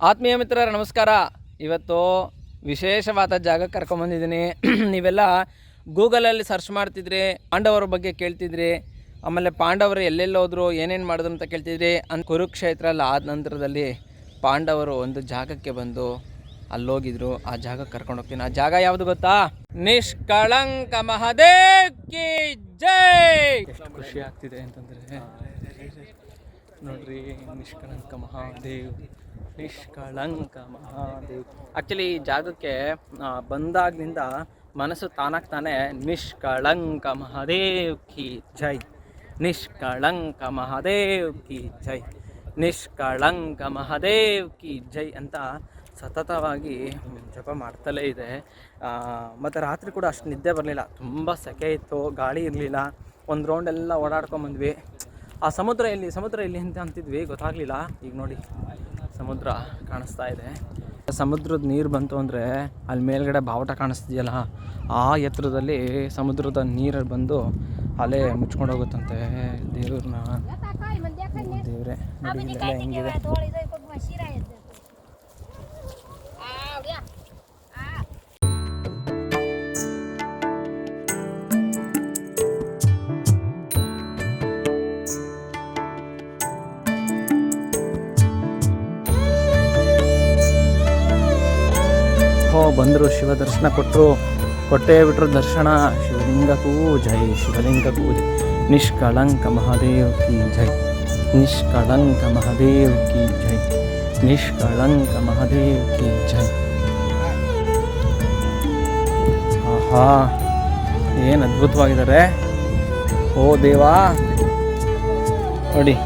ಆತ್ಮೀಯ ಮಿತ್ರರ ನಮಸ್ಕಾರ. ಇವತ್ತು ವಿಶೇಷವಾದ ಜಾಗಕ್ಕೆ ಕರ್ಕೊಂಬಂದಿದ್ದೀನಿ. ನೀವೆಲ್ಲ ಗೂಗಲಲ್ಲಿ ಸರ್ಚ್ ಮಾಡ್ತಿದ್ರಿ, ಪಾಂಡವರ ಬಗ್ಗೆ ಕೇಳ್ತಿದ್ರಿ, ಆಮೇಲೆ ಪಾಂಡವರು ಎಲ್ಲೆಲ್ಲಿ ಹೋದ್ರು, ಏನೇನು ಮಾಡಿದ್ರು ಅಂತ ಕೇಳ್ತಿದ್ರಿ. ಕುರುಕ್ಷೇತ್ರ ಎಲ್ಲ ಆದ ನಂತರದಲ್ಲಿ ಪಾಂಡವರು ಒಂದು ಜಾಗಕ್ಕೆ ಬಂದು ಅಲ್ಲೋಗಿದ್ರು. ಆ ಜಾಗಕ್ಕೆ ಕರ್ಕೊಂಡು ಹೋಗ್ತೀನಿ. ಆ ಜಾಗ ಯಾವುದು ಗೊತ್ತಾ? ನಿಷ್ಕಳಂಕ ಮಹಾದೇವ್ ಕಿ ಜೈ. ಎಷ್ಟು ಖುಷಿ ಆಗ್ತಿದೆ ಅಂತಂದರೆ ನೋಡ್ರಿ, ನಿಷ್ಕಳಂಕ ಮಹಾದೇವ್, ನಿಷ್ಕಳಂಕ ಮಹಾದೇವ್. ಆ್ಯಕ್ಚುಲಿ ಈ ಜಾಗಕ್ಕೆ ಬಂದಾಗಿನಿಂದ ಮನಸ್ಸು ತಾನಾಗ್ತಾನೆ ನಿಷ್ಕಳಂಕ ಮಹಾದೇವ್ ಕಿ ಜೈ, ನಿಷ್ಕಳಂಕ ಮಹಾದೇವ್ ಕಿ ಜೈ, ನಿಷ್ಕಳಂಕ ಮಹಾದೇವ್ ಕಿ ಜೈ ಅಂತ ಸತತವಾಗಿ ಜಪ ಮಾಡ್ತಲೇ ಇದೆ. ಮತ್ತು ರಾತ್ರಿ ಕೂಡ ಅಷ್ಟು ನಿದ್ದೆ ಬರಲಿಲ್ಲ, ತುಂಬ ಸೆಕೆ ಇತ್ತು, ಗಾಳಿ ಇರಲಿಲ್ಲ. ಒಂದು ರೌಂಡೆಲ್ಲ ಓಡಾಡ್ಕೊಂಬಂದ್ವಿ. ಆ ಸಮುದ್ರ ಎಲ್ಲಿ ಅಂತ ಅಂತಿದ್ವಿ, ಗೊತ್ತಾಗಲಿಲ್ಲ. ಈಗ ನೋಡಿ ಸಮುದ್ರ ಕಾಣಿಸ್ತಾ ಇದೆ. ಸಮುದ್ರದ ನೀರು ಬಂತು ಅಂದರೆ ಅಲ್ಲಿ ಮೇಲ್ಗಡೆ ಬಾವುಟ ಕಾಣಿಸ್ತಿದೆಯಲ್ಲ, ಆ ಎತ್ತರದಲ್ಲಿ ಸಮುದ್ರದ ನೀರು ಬಂದು ಅಲ್ಲೇ ಮುಚ್ಕೊಂಡು ಹೋಗುತ್ತಂತೆ ದೇವ್ರನ್ನ. ದೇವ್ರೆ ನೋಡಿ ಇಲ್ಲೆಲ್ಲ ಹೆಂಗಿದೆ. ಬಂದರು, ಶಿವ ದರ್ಶನ ಕೊಟ್ಟೇ ಬಿಟ್ಟರು ದರ್ಶನ. ಶಿವಲಿಂಗಕ್ಕೂ ಜೈ, ಶಿವಲಿಂಗಕ್ಕೂ ಜೈ. ನಿಷ್ಕಳಂಕ ಮಹಾದೇವ್ ಕಿ ಜೈ, ನಿಷ್ಕಳಂಕ ಮಹಾದೇವ್ ಕಿ ಜೈ, ನಿಷ್ಕಳಂಕ ಮಹಾದೇವ್ ಕಿ ಜೈ. ಆಹಾ, ಏನು ಅದ್ಭುತವಾಗಿದ್ದಾರೆ. ಓ ದೇವಾ ನೋಡಿ.